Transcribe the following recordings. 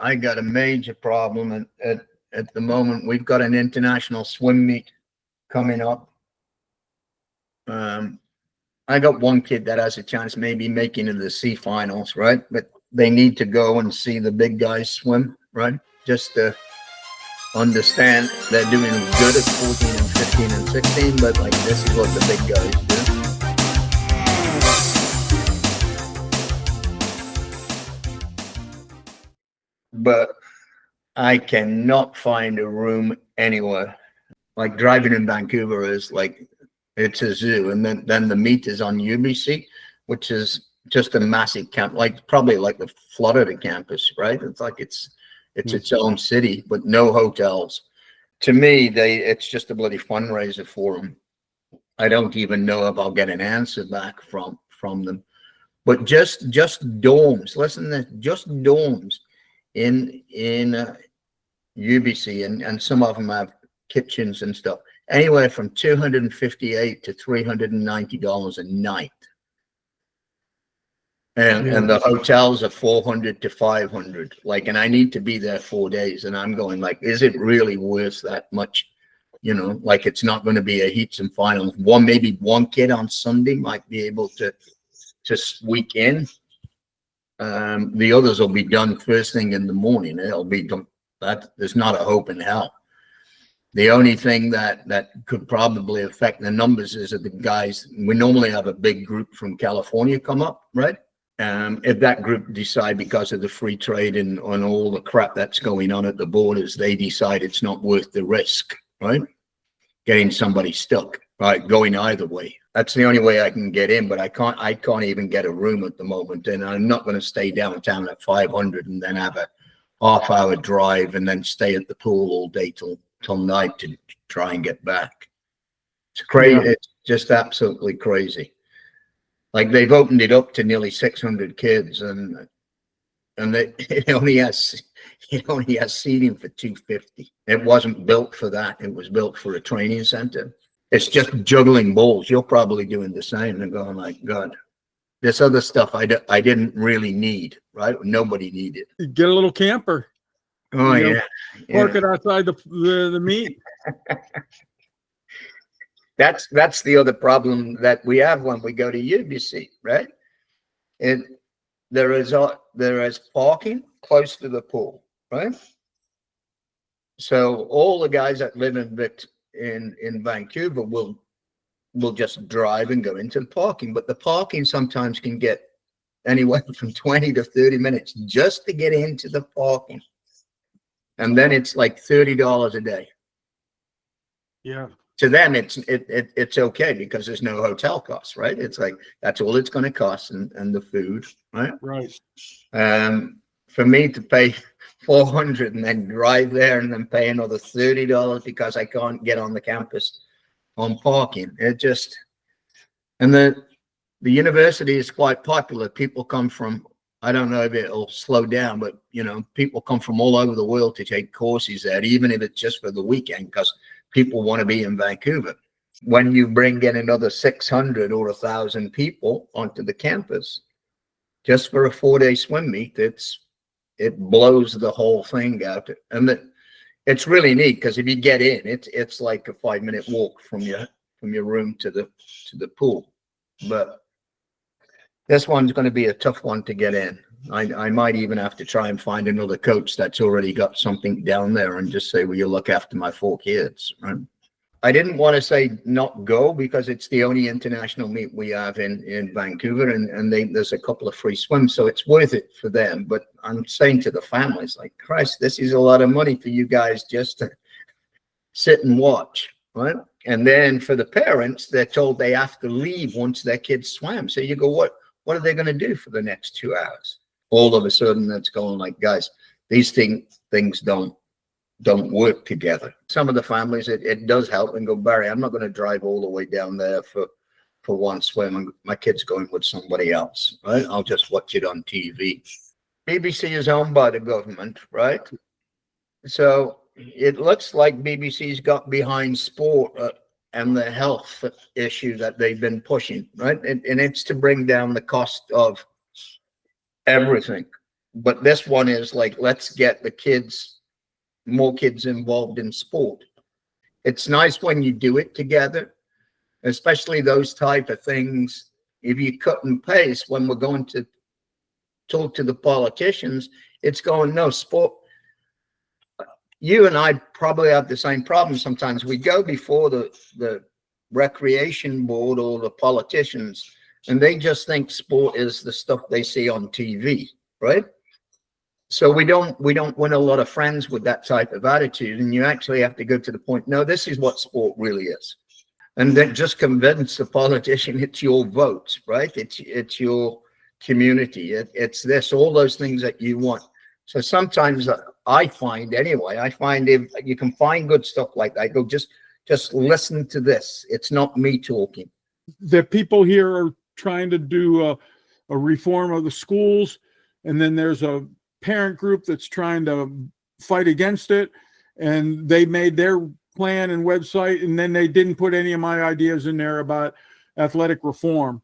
I got a major problem at the moment. We've got an international swim meet coming up. I got one kid that has a chance maybe making it to the C finals, right? But they need to go and see the big guys swim, right? Just to understand they're doing good at 14 and 15 and 16, but like this is what the big guys do. But I cannot find a room anywhere. Like driving in Vancouver is like, it's a zoo. And then the meet is on UBC, which is just a massive camp, like probably like the Florida campus, right? It's like it's its own city, but no hotels. To me, it's just a bloody fundraiser for them. I don't even know if I'll get an answer back from them. But just dorms. Listen, to just dorms in UBC, and some of them have kitchens and stuff. Anywhere from $258 to $390 a night. And the hotels are $400 to $500. Like, and I need to be there 4 days, and I'm going like, is it really worth that much? You know, like it's not going to be a heats and finals. Maybe one kid on Sunday might be able to squeak in. The others will be done first thing in the morning. It'll be done. That there's not a hope in hell. The only thing that could probably affect the numbers is that the guys, we normally have a big group from California come up, right? If that group decide, because of the free trade and on all the crap that's going on at the borders, they decide it's not worth the risk, right? Getting somebody stuck, right? Going either way. That's the only way I can get in, but I can't even get a room at the moment. And I'm not going to stay downtown at 500 and then have a half-hour drive and then stay at the pool all day till night to try and get back. It's crazy. Yeah. It's just absolutely crazy. Like they've opened it up to nearly 600 kids, and it only has seating for 250. It wasn't built for that. It was built for a training center. It's just juggling balls. You're probably doing the same and going like, God, this other stuff I didn't really need, right? Nobody needed. Get a little camper. Oh, yeah. Park it outside the meet. That's the other problem that we have when we go to UBC, right? There is parking close to the pool, right? So all the guys that live in Vancouver will just drive and go into the parking, but the parking sometimes can get anywhere from 20 to 30 minutes just to get into the parking. And then it's like $30 a day. Yeah. To them, it's okay because there's no hotel costs, right? It's like that's all it's going to cost, and the food, right? Right. For me to pay $400 and then drive there and then pay another $30 because I can't get on the campus on parking, and the university is quite popular. People come from, I don't know if it'll slow down, but you know, people come from all over the world to take courses there, even if it's just for the weekend, because people want to be in Vancouver. When you bring in another 600 or 1,000 people onto the campus, just for a 4-day swim meet, it blows the whole thing out. And it's really neat because if you get in, it's like a 5-minute walk from your room to the pool. But this one's going to be a tough one to get in. I might even have to try and find another coach that's already got something down there and just say, will you look after my 4 kids? Right? I didn't want to say not go because it's the only international meet we have in Vancouver, and there's a couple of free swims, so it's worth it for them. But I'm saying to the families, like, Christ, this is a lot of money for you guys just to sit and watch, right? And then for the parents, they're told they have to leave once their kids swam. So you go, what are they going to do for the next 2 hours? All of a sudden, that's going like, guys, these things don't work together. Some of the families, it does help and go, Barry, I'm not going to drive all the way down there for one swim. My kid's going with somebody else, right? I'll just watch it on TV. BBC is owned by the government, right? So it looks like BBC's got behind sport and the health issue that they've been pushing, right? And it's to bring down the cost of everything. But this one is like, let's get more kids involved in sport. It's nice when you do it together, especially those type of things. If you cut and paste when we're going to talk to the politicians, it's going, no, sport. You and I probably have the same problem sometimes. We go before the recreation board or the politicians, and they just think sport is the stuff they see on TV, right? So we don't win a lot of friends with that type of attitude. And you actually have to go to the point, no, this is what sport really is. And then just convince the politician it's your vote, right? It's your community. It's this, all those things that you want. So sometimes I find if you can find good stuff like that, go just listen to this. It's not me talking. The people here are trying to do a reform of the schools, and then there's a parent group that's trying to fight against it, and they made their plan and website, and then they didn't put any of my ideas in there about athletic reform.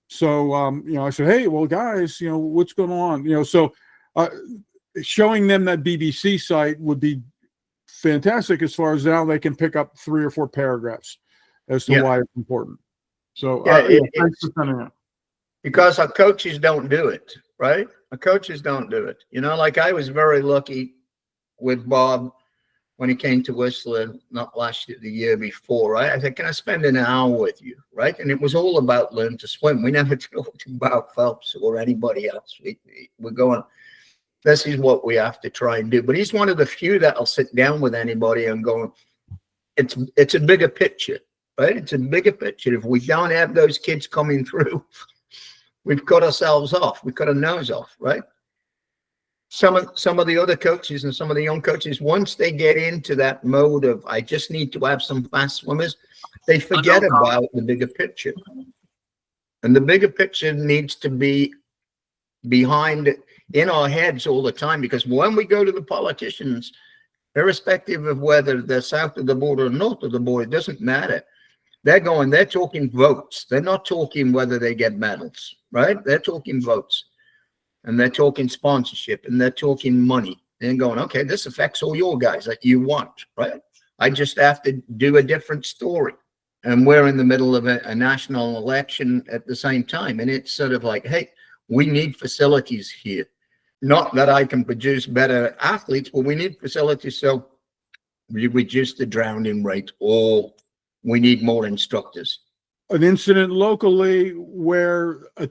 So I said, hey, well, guys, what's going on? So showing them that BBC site would be fantastic, as far as now they can pick up 3 or 4 paragraphs as to why it's important. So thanks for sending it. Because our coaches don't do it, right? Our coaches don't do it. Like I was very lucky with Bob when he came to Whistler, not last year, the year before, right? I said, can I spend an hour with you, right? And it was all about learn to swim. We never talked about Phelps or anybody else. We're going, this is what we have to try and do. But he's one of the few that'll sit down with anybody and go, it's a bigger picture, right? It's a bigger picture. If we don't have those kids coming through, we've cut ourselves off. We cut our nose off, right? Some of the other coaches and some of the young coaches, once they get into that mode of, I just need to have some fast swimmers, they forget about the bigger picture. And the bigger picture needs to be behind in our heads all the time, because when we go to the politicians, irrespective of whether they're south of the border or north of the border, it doesn't matter. They're talking votes. They're not talking whether they get medals, right? They're talking votes. And they're talking sponsorship, and they're talking money. And going, okay, this affects all your guys that you want, right? I just have to do a different story. And we're in the middle of a national election at the same time. And it's sort of like, hey, we need facilities here. Not that I can produce better athletes, but we need facilities so we reduce the drowning rate, or we need more instructors. An incident locally where a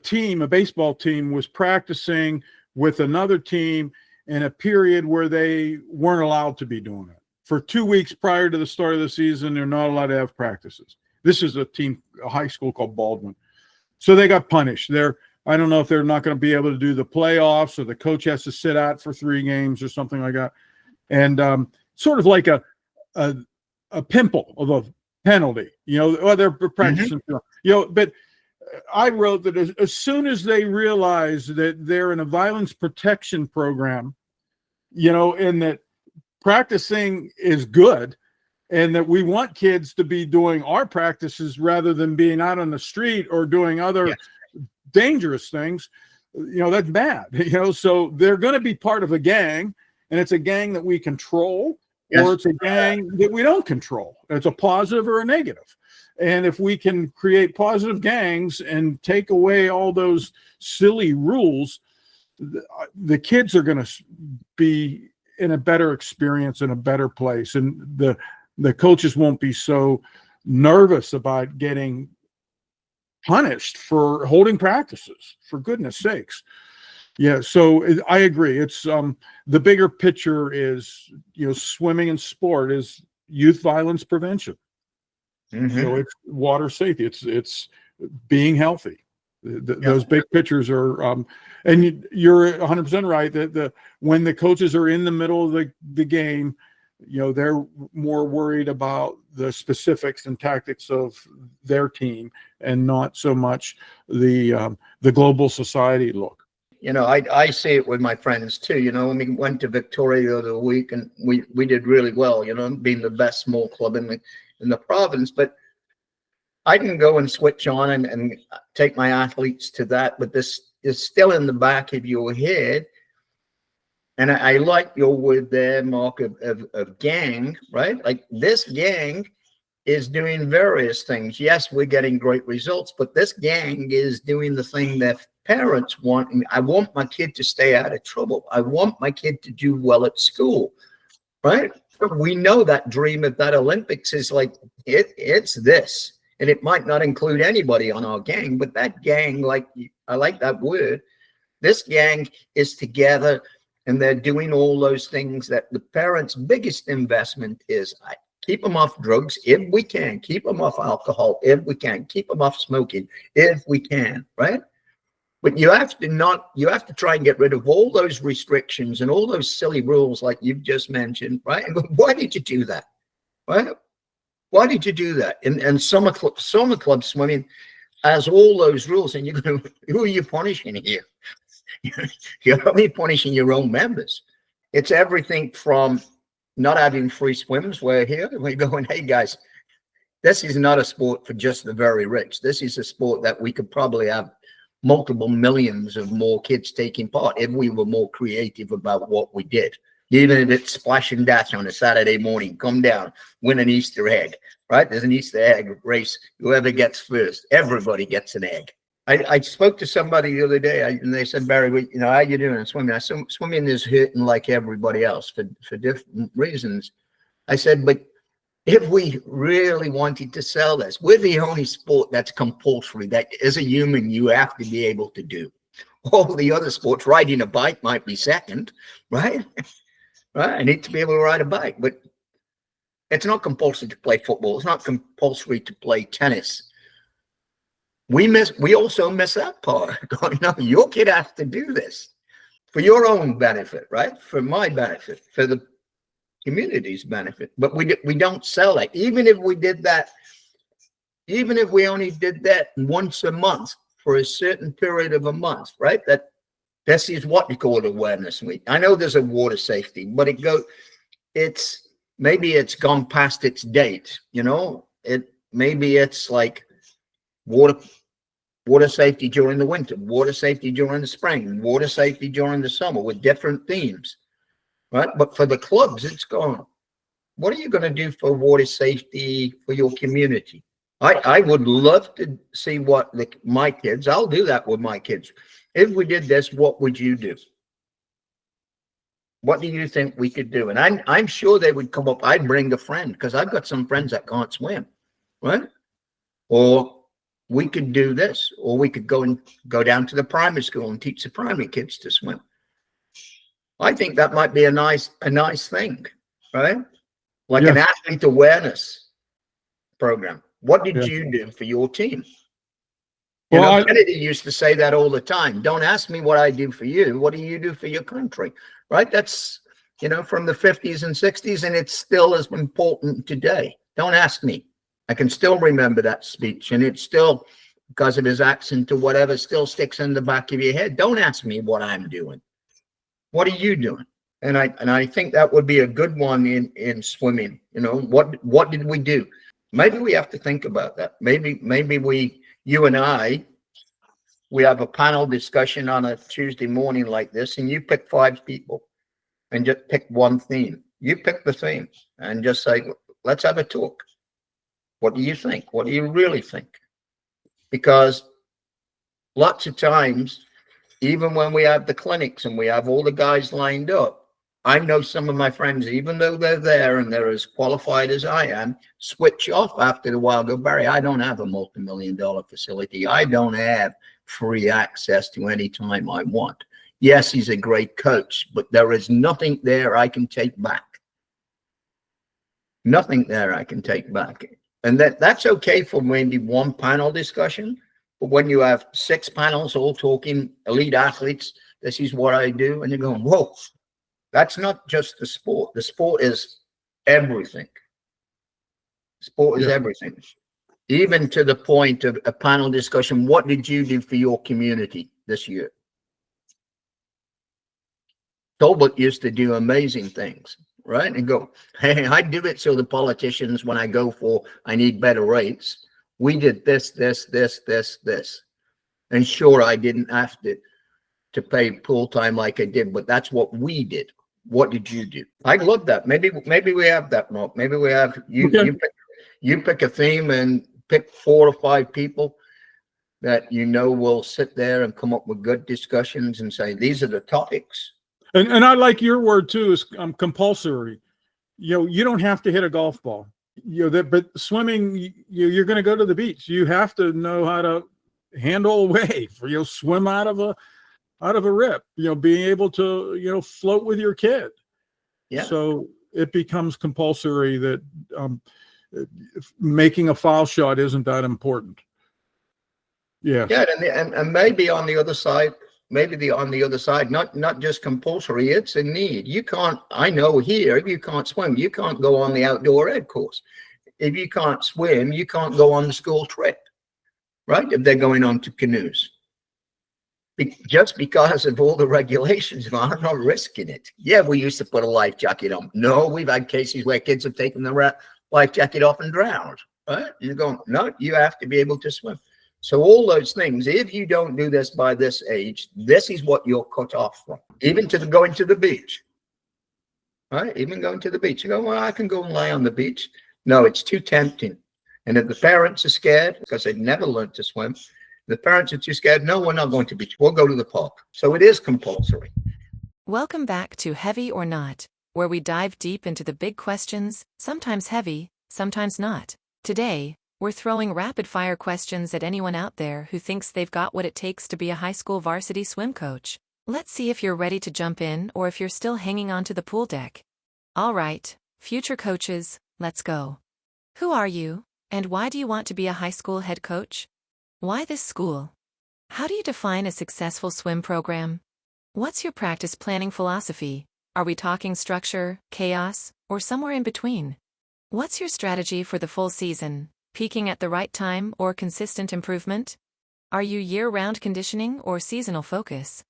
baseball team was practicing with another team in a period where they weren't allowed to be doing it. For 2 weeks prior to the start of the season, they're not allowed to have practices. This is a high school called Baldwin. So they got punished. I don't know if they're not going to be able to do the playoffs, or the coach has to sit out for 3 games or something like that. And sort of like a pimple of a penalty, they're practicing, but I wrote that as soon as they realize that they're in a violence protection program, and that practicing is good, and that we want kids to be doing our practices rather than being out on the street or doing other dangerous things, that's bad, so they're going to be part of a gang, and it's a gang that we control. Or it's a gang that we don't control. It's a positive or a negative. And if we can create positive gangs and take away all those silly rules, the kids are going to be in a better experience, in a better place. And the coaches won't be so nervous about getting punished for holding practices, for goodness sakes. Yeah, so I agree. It's the bigger picture is, swimming and sport is youth violence prevention. Mm-hmm. So it's water safety. It's being healthy. Those big pictures are, and you're 100% right that when the coaches are in the middle of the game, they're more worried about the specifics and tactics of their team, and not so much the global society look. I see it with my friends too. When we went to Victoria the other week, and we did really well, being the best small club in the province. But I can go and switch on and take my athletes to that. But this is still in the back of your head. And I like your word there, Mark, of gang, right? Like this gang is doing various things. Yes, we're getting great results, but this gang is doing the thing that parents want. And I want my kid to stay out of trouble. I want my kid to do well at school, right? We know that dream of that Olympics is like, it's this. And it might not include anybody on our gang, but that gang, like, I like that word. This gang is together and they're doing all those things that the parents' biggest investment is. Keep them off drugs if we can, keep them off alcohol if we can, keep them off smoking if we can, right? But you have to try and get rid of all those restrictions and all those silly rules like you've just mentioned, right? Why did you do that? Right? Why did you do that? And summer club swimming has all those rules, and who are you punishing here? You're only punishing your own members. It's everything from not having free swims, where here we're going, hey guys, this is not a sport for just the very rich. This is a sport that we could probably have multiple millions of more kids taking part if we were more creative about what we did. Even if it's splash and dash on a Saturday morning, come down, win an Easter egg, right? There's an Easter egg race. Whoever gets first, everybody gets an egg. I spoke to somebody the other day, and they said, Barry, how you doing in swimming? I said, swimming is hurting like everybody else for different reasons. I said, but if we really wanted to sell this, we're the only sport that's compulsory, that as a human, you have to be able to do. All the other sports, riding a bike might be second, right? Right? I need to be able to ride a bike, but it's not compulsory to play football. It's not compulsory to play tennis. We also miss that part. No, your kid has to do this for your own benefit, right? For my benefit, for the community's benefit. But we don't sell it. Even if we did that, even if we only did that once a month for a certain period of a month, right? This is what we call awareness week. I know there's a water safety, but maybe it's gone past its date, maybe it's like water safety during the winter, water safety during the spring, water safety during the summer with different themes, right? But for the clubs, it's gone. What are you going to do for water safety for your community? I would love to see what my kids, I'll do that with my kids. If we did this, what would you do? What do you think we could do? And I'm sure they would come up. I'd bring a friend because I've got some friends that can't swim, right? Or we could do this, or we could go down to the primary school and teach the primary kids to swim. I think that might be a nice thing, right? Like an athlete awareness program. What did you do for your team? Kennedy used to say that all the time. Don't ask me what I do for you. What do you do for your country? Right? That's, from the 50s and 60s, and it's still as important today. Don't ask me. I can still remember that speech, and it's still, because of his accent or whatever, still sticks in the back of your head. Don't ask me what I'm doing. What are you doing? And I think that would be a good one in swimming. What did we do? Maybe we have to think about that. Maybe you and I, we have a panel discussion on a Tuesday morning like this, and you pick 5 people and just pick one theme. You pick the theme and just say, let's have a talk. What do you think? What do you really think? Because lots of times, even when we have the clinics and we have all the guys lined up, I know some of my friends, even though they're there and they're as qualified as I am, switch off after a while. Go, Barry, I don't have a multi-million-dollar facility. I don't have free access to any time I want. Yes, he's a great coach, but there is nothing there I can take back. Nothing there I can take back. And that's okay for maybe one panel discussion. But when you have 6 panels all talking elite athletes, this is what I do. And you're going, whoa. That's not just the sport. The sport is everything. Sport is everything. Even to the point of a panel discussion, what did you do for your community this year? Tolbert used to do amazing things, right? And go, hey, I do it so the politicians, when I go for, I need better rates, we did this. And sure, I didn't have to to pay pool time like I did, but that's what we did. What did you do? I love that. Maybe we have that, Mark. Maybe we have Okay. you pick a theme and pick 4 or 5 people that will sit there and come up with good discussions and say these are the topics. And I like your word too, is compulsory. You don't have to hit a golf ball. But swimming, you're going to go to the beach. You have to know how to handle a wave, or swim out of a rip. Being able to float with your kid. Yeah. So it becomes compulsory that making a foul shot isn't that important. Yeah. Yeah, and maybe on the other side, not just compulsory, it's a need. You can't, I know here, if you can't swim, you can't go on the outdoor ed course. If you can't swim, you can't go on the school trip, right? If they're going on to canoes. Just because of all the regulations, I'm not risking it. Yeah, we used to put a life jacket on. No, we've had cases where kids have taken the life jacket off and drowned, right? You're going, no, you have to be able to swim. So all those things, if you don't do this by this age, this is what you're cut off from. Even going to the beach, right? Even going to the beach. You go, well, I can go and lie on the beach. No, it's too tempting. And if the parents are scared because they've never learned to swim, the parents are too scared. No, we're not going to the beach. We'll go to the park. So it is compulsory. Welcome back to Heavy or Not, where we dive deep into the big questions, sometimes heavy, sometimes not. Today, we're throwing rapid-fire questions at anyone out there who thinks they've got what it takes to be a high school varsity swim coach. Let's see if you're ready to jump in or if you're still hanging onto the pool deck. All right, future coaches, let's go. Who are you, and why do you want to be a high school head coach? Why this school? How do you define a successful swim program? What's your practice planning philosophy? Are we talking structure, chaos, or somewhere in between? What's your strategy for the full season? Peaking at the right time or consistent improvement? Are you year-round conditioning or seasonal focus?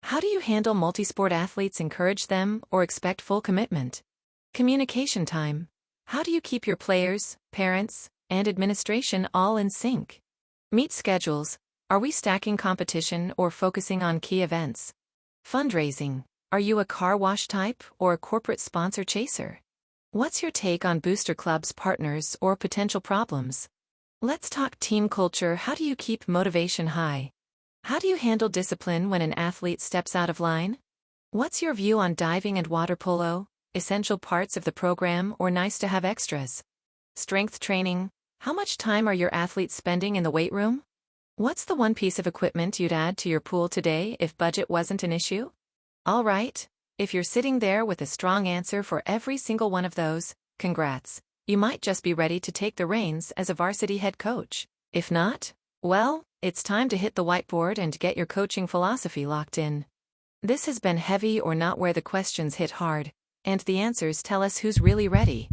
How do you handle multi-sport athletes? Encourage them or expect full commitment? Communication time. How do you keep your players, parents, and administration all in sync? Meet schedules. Are we stacking competition or focusing on key events? Fundraising. Are you a car wash type or a corporate sponsor chaser? What's your take on booster clubs, partners, or potential problems? Let's talk team culture. How do you keep motivation high? How do you handle discipline when an athlete steps out of line? What's your view on diving and water polo, essential parts of the program or nice to have extras? Strength training. How much time are your athletes spending in the weight room? What's the one piece of equipment you'd add to your pool today if budget wasn't an issue? All right. If you're sitting there with a strong answer for every single one of those, congrats. You might just be ready to take the reins as a varsity head coach. If not, well, it's time to hit the whiteboard and get your coaching philosophy locked in. This has been Heavy or Not, where the questions hit hard, and the answers tell us who's really ready.